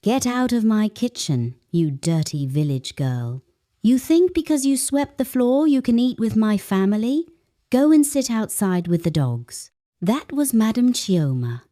"Get out of my kitchen, you dirty village girl. You think because you swept the floor you can eat with my family? Go and sit outside with the dogs." That was Madame Chioma,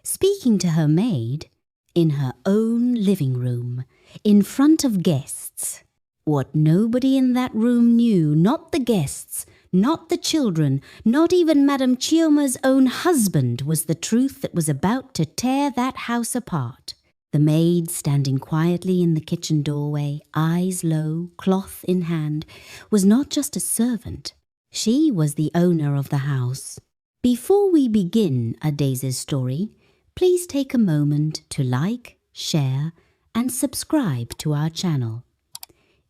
speaking to her maid in her own living room, in front of guests. What nobody in that room knew, not the guests, not the children, not even Madame Chioma's own husband, was the truth that was about to tear that house apart. The maid, standing quietly in the kitchen doorway, eyes low, cloth in hand, was not just a servant. She was the owner of the house. Before we begin Adaise's story, please take a moment to like, share, and subscribe to our channel.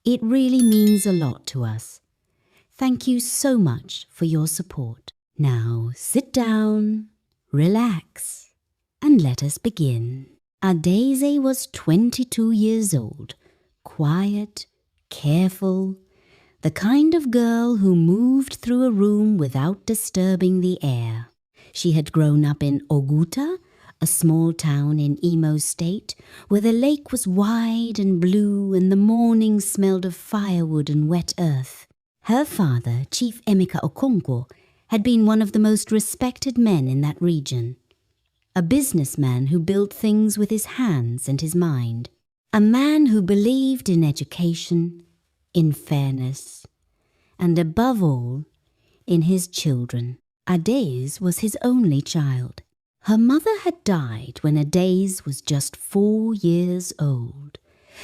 It really means a lot to us. Thank you so much for your support. Now sit down, relax, and let us begin. Adaise was 22 years old, quiet, careful, the kind of girl who moved through a room without disturbing the air. She had grown up in Oguta, a small town in Imo State, where the lake was wide and blue and the morning smelled of firewood and wet earth. Her father, Chief Emeka Okonkwo, had been one of the most respected men in that region. A businessman who built things with his hands and his mind. A man who believed in education, in fairness, and above all, in his children. Adaise was his only child. Her mother had died when Adaise was just 4 years old,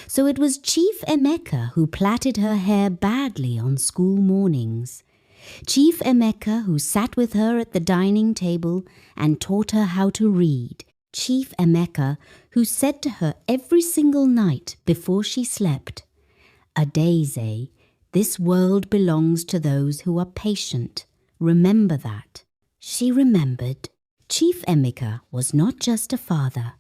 so it was Chief Emeka who plaited her hair badly on school mornings. Chief Emeka who sat with her at the dining table and taught her how to read. Chief Emeka who said to her every single night before she slept, "Adaise, this world belongs to those who are patient. Remember that." She remembered. Chief Emeka was not just a father.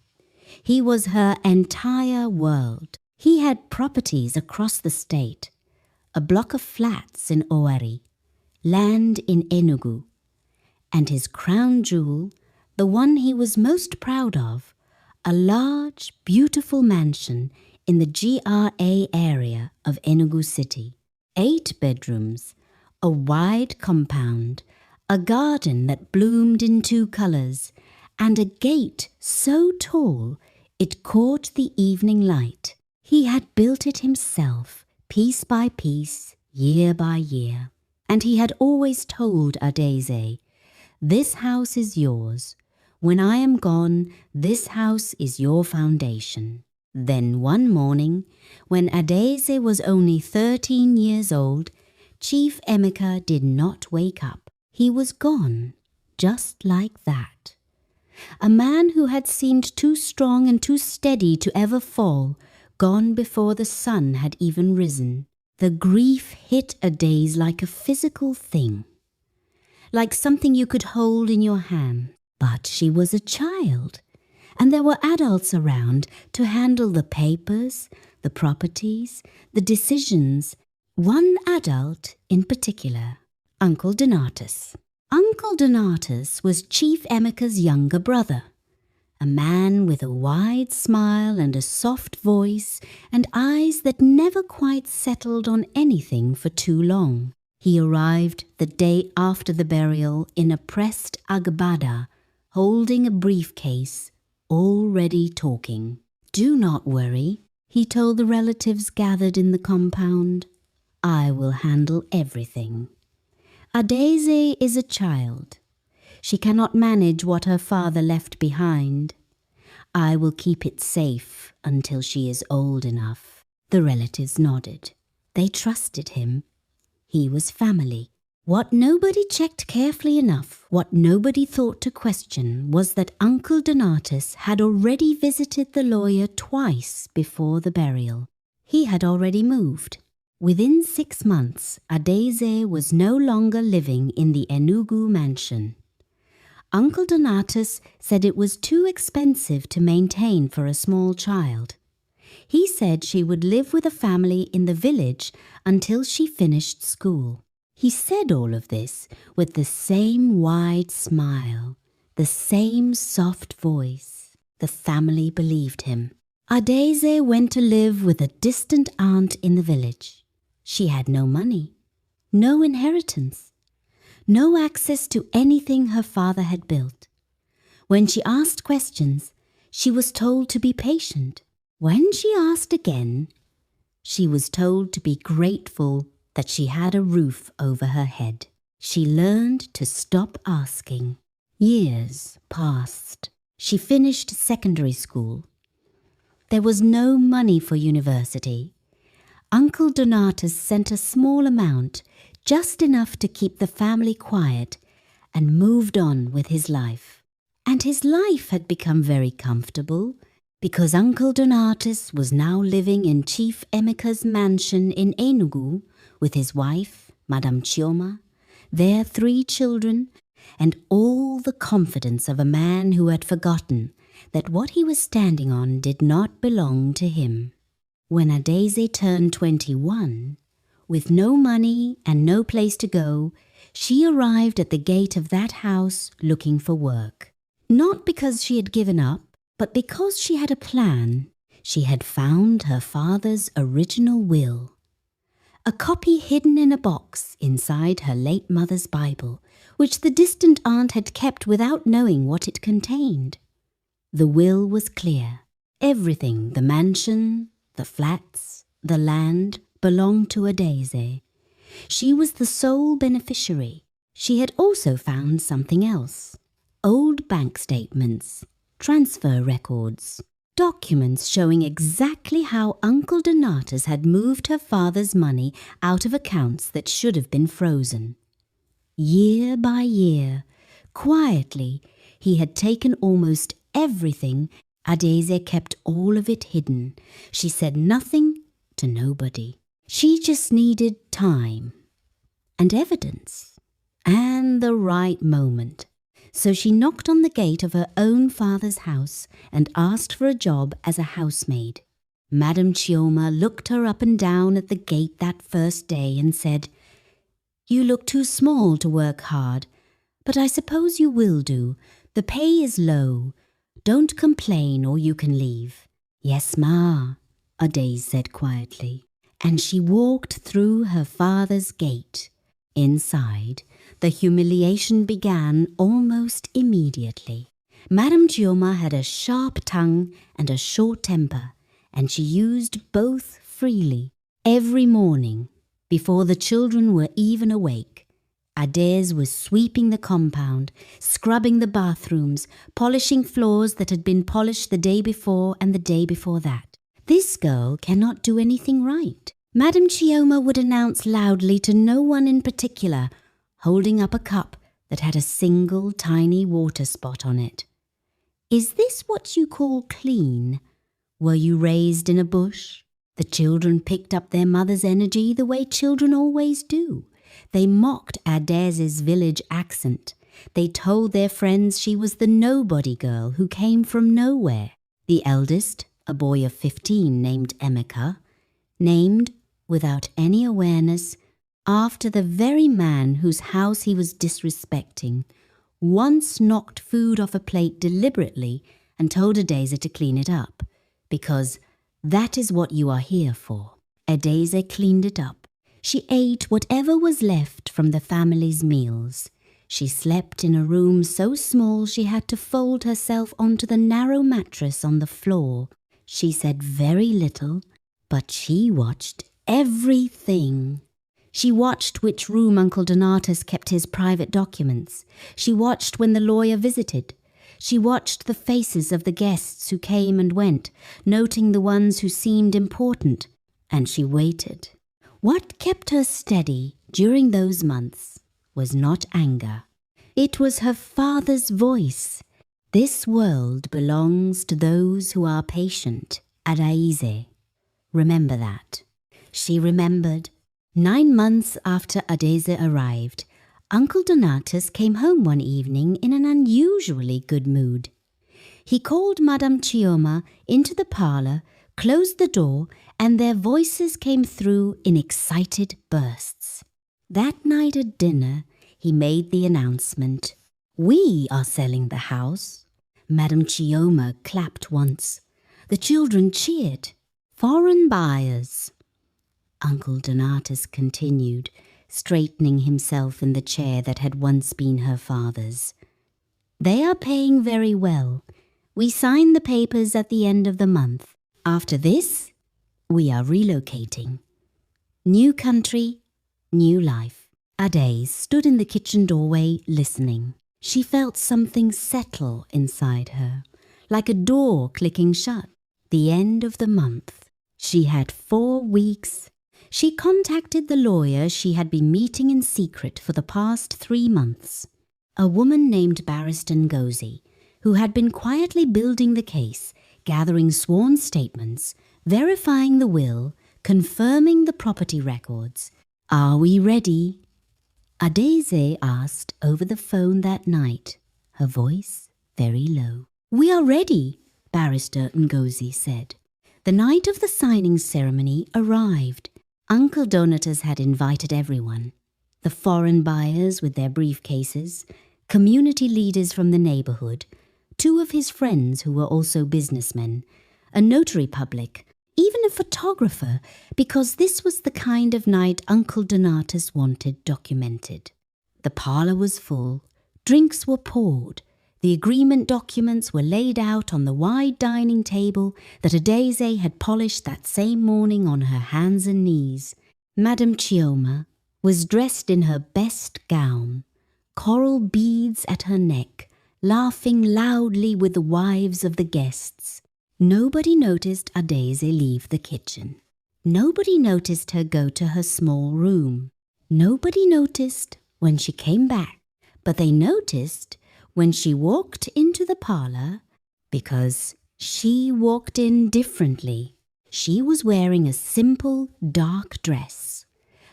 He was her entire world. He had properties across the state, a block of flats in Owari, land in Enugu, and his crown jewel, the one he was most proud of, a large, beautiful mansion in the GRA area of Enugu City. 8 bedrooms, a wide compound, a garden that bloomed in 2 colors, and a gate so tall it caught the evening light. He had built it himself, piece by piece, year by year. And he had always told Adaise, "This house is yours. When I am gone, this house is your foundation." Then one morning, when Adaise was only 13 years old, Chief Emeka did not wake up. He was gone, just like that. A man who had seemed too strong and too steady to ever fall, gone before the sun had even risen. The grief hit Adaise like a physical thing, like something you could hold in your hand. But she was a child, and there were adults around to handle the papers, the properties, the decisions. One adult in particular, Uncle Donatus. Uncle Donatus was Chief Emeka's younger brother, a man with a wide smile and a soft voice and eyes that never quite settled on anything for too long. He arrived the day after the burial in a pressed agbada, holding a briefcase, already talking. "Do not worry," he told the relatives gathered in the compound. "I will handle everything. Adaise is a child. She cannot manage what her father left behind. I will keep it safe until she is old enough." The relatives nodded. They trusted him. He was family. What nobody checked carefully enough, what nobody thought to question, was that Uncle Donatus had already visited the lawyer twice before the burial. He had already moved. Within 6 months, Adaise was no longer living in the Enugu mansion. Uncle Donatus said it was too expensive to maintain for a small child. He said she would live with a family in the village until she finished school. He said all of this with the same wide smile, the same soft voice. The family believed him. Adese went to live with a distant aunt in the village. She had no money, no inheritance, no access to anything her father had built. When she asked questions, she was told to be patient. When she asked again, she was told to be grateful that she had a roof over her head. She learned to stop asking. Years passed. She finished secondary school. There was no money for university. Uncle Donatus sent a small amount, just enough to keep the family quiet, and moved on with his life. And his life had become very comfortable because Uncle Donatus was now living in Chief Emeka's mansion in Enugu with his wife, Madame Chioma, their 3 children, and all the confidence of a man who had forgotten that what he was standing on did not belong to him. When Adese turned 21, with no money and no place to go, she arrived at the gate of that house looking for work. Not because she had given up, but because she had a plan. She had found her father's original will, a copy hidden in a box inside her late mother's Bible, which the distant aunt had kept without knowing what it contained. The will was clear. Everything, the mansion, the flats, the land, belonged to Adese. She was the sole beneficiary. She had also found something else. Old bank statements, transfer records, documents showing exactly how Uncle Donatus had moved her father's money out of accounts that should have been frozen. Year by year, quietly, he had taken almost everything. Adese kept all of it hidden. She said nothing to nobody. She just needed time and evidence and the right moment. So she knocked on the gate of her own father's house and asked for a job as a housemaid. Madame Chioma looked her up and down at the gate that first day and said, "You look too small to work hard, but I suppose you will do. The pay is low. Don't complain or you can leave." "Yes, ma," Adese said quietly, and she walked through her father's gate. Inside, the humiliation began almost immediately. Madame Chioma had a sharp tongue and a short temper, and she used both freely. Every morning, before the children were even awake, Adese was sweeping the compound, scrubbing the bathrooms, polishing floors that had been polished the day before and the day before that. "This girl cannot do anything right," Madame Chioma would announce loudly to no one in particular, holding up a cup that had a single tiny water spot on it. "Is this what you call clean? Were you raised in a bush?" The children picked up their mother's energy the way children always do. They mocked Adese's village accent. They told their friends she was the nobody girl who came from nowhere. The eldest, a boy of 15 named Emeka, named, without any awareness, after the very man whose house he was disrespecting, once knocked food off a plate deliberately and told Adese to clean it up, because that is what you are here for. Adese cleaned it up. She ate whatever was left from the family's meals. She slept in a room so small she had to fold herself onto the narrow mattress on the floor. She said very little, but she watched everything. She watched which room Uncle Donatus kept his private documents. She watched when the lawyer visited. She watched the faces of the guests who came and went, noting the ones who seemed important, and she waited. What kept her steady during those months was not anger. It was her father's voice. "This world belongs to those who are patient, Adese. Remember that." She remembered. 9 months after Adese arrived, Uncle Donatus came home one evening in an unusually good mood. He called Madame Chioma into the parlour, closed the door, and their voices came through in excited bursts. That night at dinner, he made the announcement, "We are selling the house." Madame Chioma clapped once. The children cheered. Foreign buyers. Uncle Donatus continued, straightening himself in the chair that had once been her father's. They are paying very well. We sign the papers at the end of the month. After this, we are relocating. New country, new life. Ade stood in the kitchen doorway listening. She felt something settle inside her, like a door clicking shut. The end of the month. She had 4 weeks. She contacted the lawyer she had been meeting in secret for the past 3 months. A woman named Barrister Ngozi, who had been quietly building the case, gathering sworn statements, verifying the will, confirming the property records. Are we ready? Adeze asked over the phone that night, her voice very low. We are ready, Barrister Ngozi said. The night of the signing ceremony arrived. Uncle Donatus had invited everyone. The foreign buyers with their briefcases, community leaders from the neighborhood, 2 of his friends who were also businessmen, a notary public, even a photographer, because this was the kind of night Uncle Donatus wanted documented. The parlor was full, drinks were poured, the agreement documents were laid out on the wide dining table that Adeze had polished that same morning on her hands and knees. Madame Chioma was dressed in her best gown, coral beads at her neck, laughing loudly with the wives of the guests. Nobody noticed Adeze leave the kitchen. Nobody noticed her go to her small room. Nobody noticed when she came back, but they noticed when she walked into the parlor, because she walked in differently. She was wearing a simple, dark dress.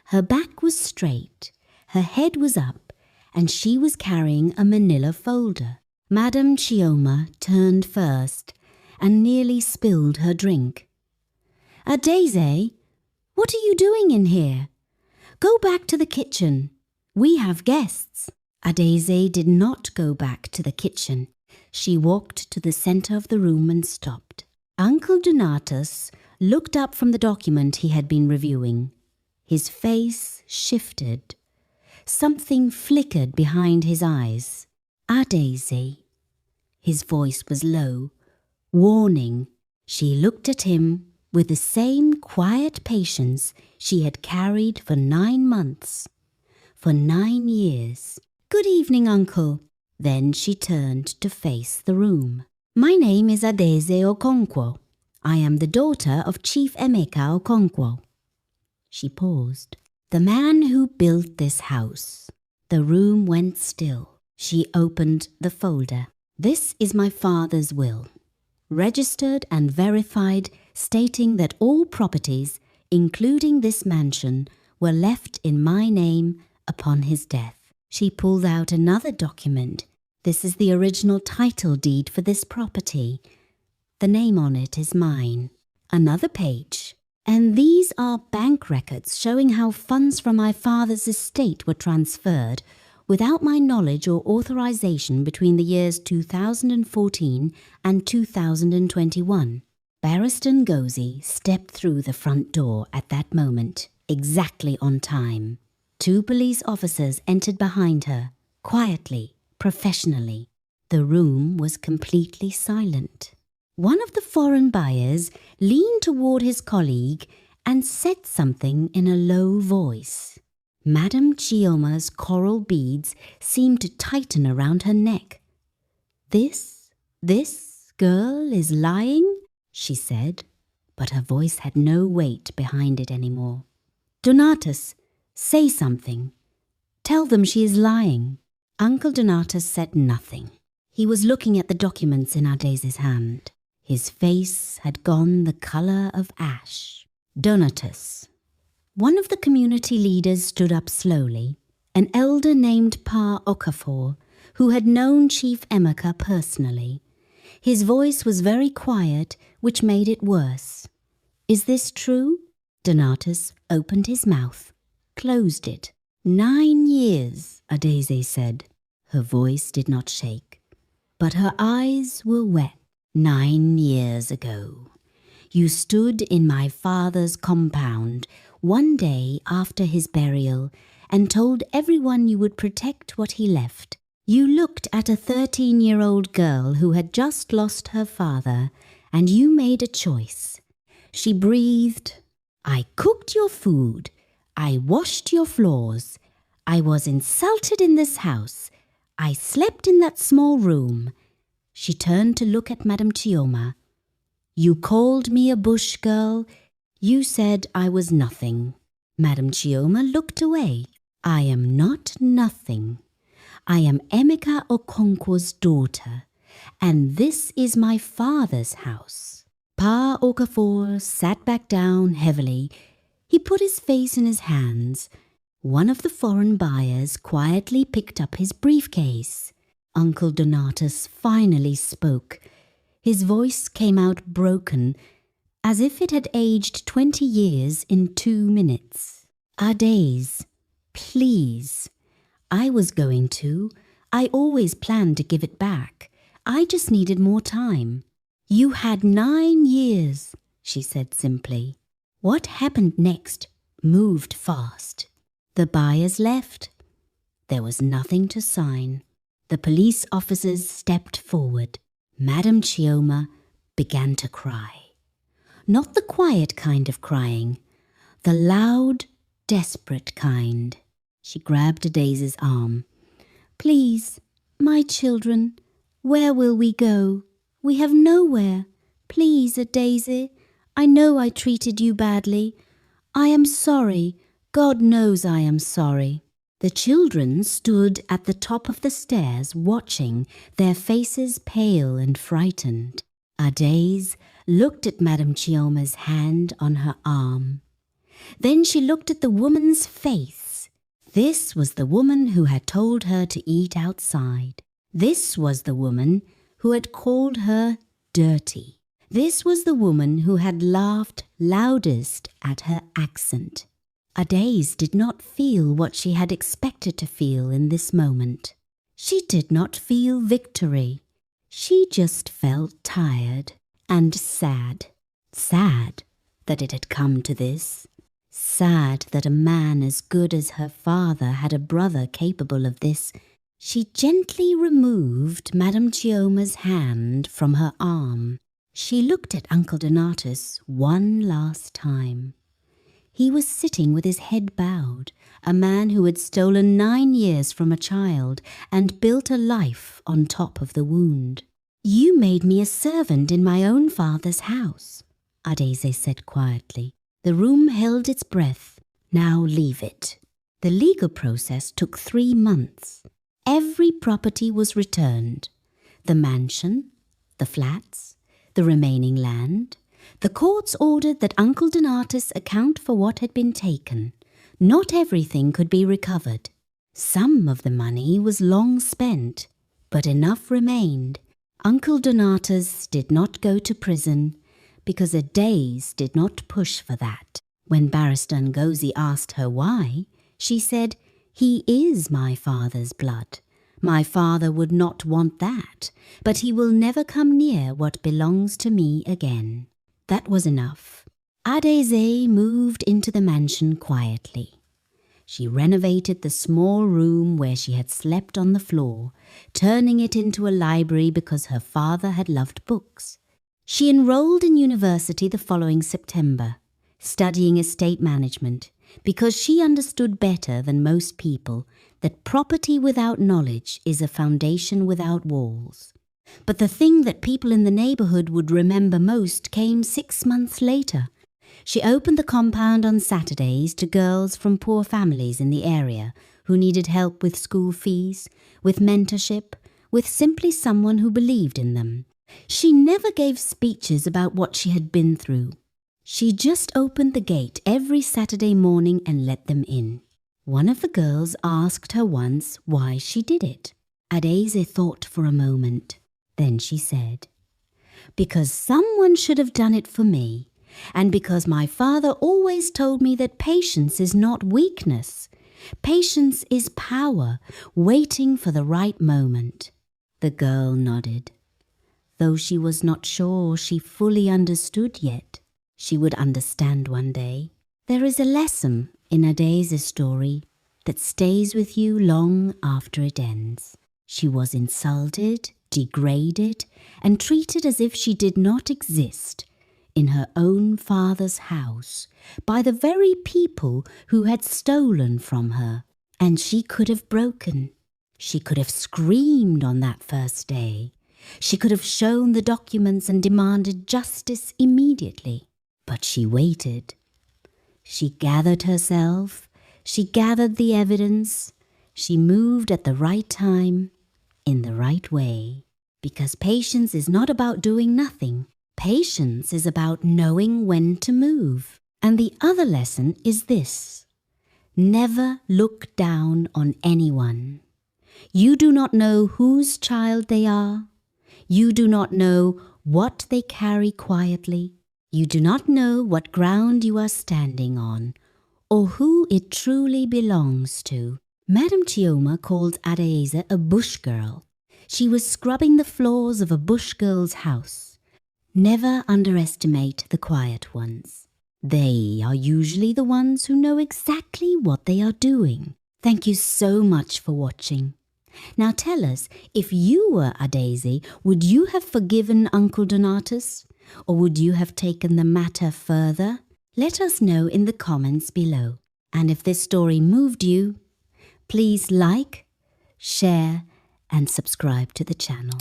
Her back was straight, her head was up, and she was carrying a manila folder. Madame Chioma turned first and nearly spilled her drink. Adeze, what are you doing in here? Go back to the kitchen. We have guests. Adeze did not go back to the kitchen. She walked to the center of the room and stopped. Uncle Donatus looked up from the document he had been reviewing. His face shifted. Something flickered behind his eyes. Adeze. His voice was low, warning. She looked at him with the same quiet patience she had carried for 9 months, for 9 years. Good evening, Uncle. Then she turned to face the room. My name is Adeze Okonkwo. I am the daughter of Chief Emeka Okonkwo. She paused. The man who built this house. The room went still. She opened the folder. This is my father's will, registered and verified, stating that all properties, including this mansion, were left in my name upon his death. She pulled out another document. This is the original title deed for this property. The name on it is mine. Another page. And these are bank records showing how funds from my father's estate were transferred without my knowledge or authorization between the years 2014 and 2021. Barrister Ngozi stepped through the front door at that moment, exactly on time. 2 police officers entered behind her, quietly, professionally. The room was completely silent. One of the foreign buyers leaned toward his colleague and said something in a low voice. Madame Chioma's coral beads seemed to tighten around her neck. This girl is lying, she said, but her voice had no weight behind it anymore. Donatus, say something. Tell them she is lying. Uncle Donatus said nothing. He was looking at the documents in Adeze's hand. His face had gone the color of ash. Donatus. One of the community leaders stood up slowly, an elder named Pa Okafor, who had known Chief Emeka personally. His voice was very quiet, which made it worse. Is this true? Donatus opened his mouth, closed it. 9 years, Adeze said. Her voice did not shake, but her eyes were wet. 9 years ago, you stood in my father's compound one day after his burial and told everyone you would protect what he left. You looked at a 13-year-old girl who had just lost her father, and you made a choice. She breathed, "I cooked your food. I washed your floors. I was insulted in this house. I slept in that small room." She turned to look at Madame Chioma. "You called me a bush girl. You said I was nothing." Madame Chioma looked away. "I am not nothing. I am Emeka Okonkwo's daughter, and this is my father's house." Pa Okafor sat back down heavily. He put his face in his hands. One of the foreign buyers quietly picked up his briefcase. Uncle Donatus finally spoke. His voice came out broken, as if it had aged 20 years in 2 minutes. "Ades, please. I always planned to give it back. I just needed more time." "You had 9 years," she said simply. What happened next moved fast. The buyers left. There was nothing to sign. The police officers stepped forward. Madame Chioma began to cry. Not the quiet kind of crying, the loud, desperate kind. She grabbed Adaise's arm. "Please, my children, where will we go? We have nowhere. Please, Adaise, I know I treated you badly. I am sorry. God knows I am sorry." The children stood at the top of the stairs watching, their faces pale and frightened. Adaise looked at Madame Chioma's hand on her arm. Then she looked at the woman's face. This was the woman who had told her to eat outside. This was the woman who had called her dirty. This was the woman who had laughed loudest at her accent. Adaise did not feel what she had expected to feel in this moment. She did not feel victory. She just felt tired and sad. Sad that it had come to this. Sad that a man as good as her father had a brother capable of this. She gently removed Madame Chioma's hand from her arm. She looked at Uncle Donatus one last time. He was sitting with his head bowed, a man who had stolen 9 years from a child and built a life on top of the wound. "You made me a servant in my own father's house," Adaise said quietly. The room held its breath. "Now leave it." The legal process took 3 months. Every property was returned. The mansion, the flats, the remaining land. The courts ordered that Uncle Donatus account for what had been taken. Not everything could be recovered. Some of the money was long spent, but enough remained. Uncle Donatus did not go to prison because Adaise did not push for that. When Barrister Ngozi asked her why, she said, "He is my father's blood. My father would not want that, but he will never come near what belongs to me again." That was enough. Adaise moved into the mansion quietly. She renovated the small room where she had slept on the floor, turning it into a library because her father had loved books. She enrolled in university the following September, studying estate management, because she understood better than most people that property without knowledge is a foundation without walls. But the thing that people in the neighborhood would remember most came 6 months later. She opened the compound on Saturdays to girls from poor families in the area who needed help with school fees, with mentorship, with simply someone who believed in them. She never gave speeches about what she had been through. She just opened the gate every Saturday morning and let them in. One of the girls asked her once why she did it. Adaise thought for a moment. Then she said, "Because someone should have done it for me, and because my father always told me that patience is not weakness. Patience is power, waiting for the right moment." The girl nodded. though she was not sure she fully understood yet. She would understand one day. There is a lesson in Adaise's story that stays with you long after it ends. She was insulted, degraded, and treated as if she did not exist in her own father's house by the very people who had stolen from her. And she could have broken. She could have screamed on that first day. She could have shown the documents and demanded justice immediately. But she waited. She gathered herself. She gathered the evidence. She moved at the right time, in the right way. Because patience is not about doing nothing. Patience is about knowing when to move. And the other lesson is this: never look down on anyone. You do not know whose child they are. You do not know what they carry quietly. You do not know what ground you are standing on, or who it truly belongs to. Madame Chioma called Adaeze a bush girl. She was scrubbing the floors of a bush girl's house. Never underestimate the quiet ones. They are usually the ones who know exactly what they are doing. Thank you so much for watching. Now tell us, if you were Adaeze, would you have forgiven Uncle Donatus? Or would you have taken the matter further? Let us know in the comments below. And if this story moved you, please like, share, and subscribe to the channel.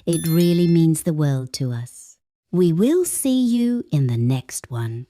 It really means the world to us. We will see you in the next one.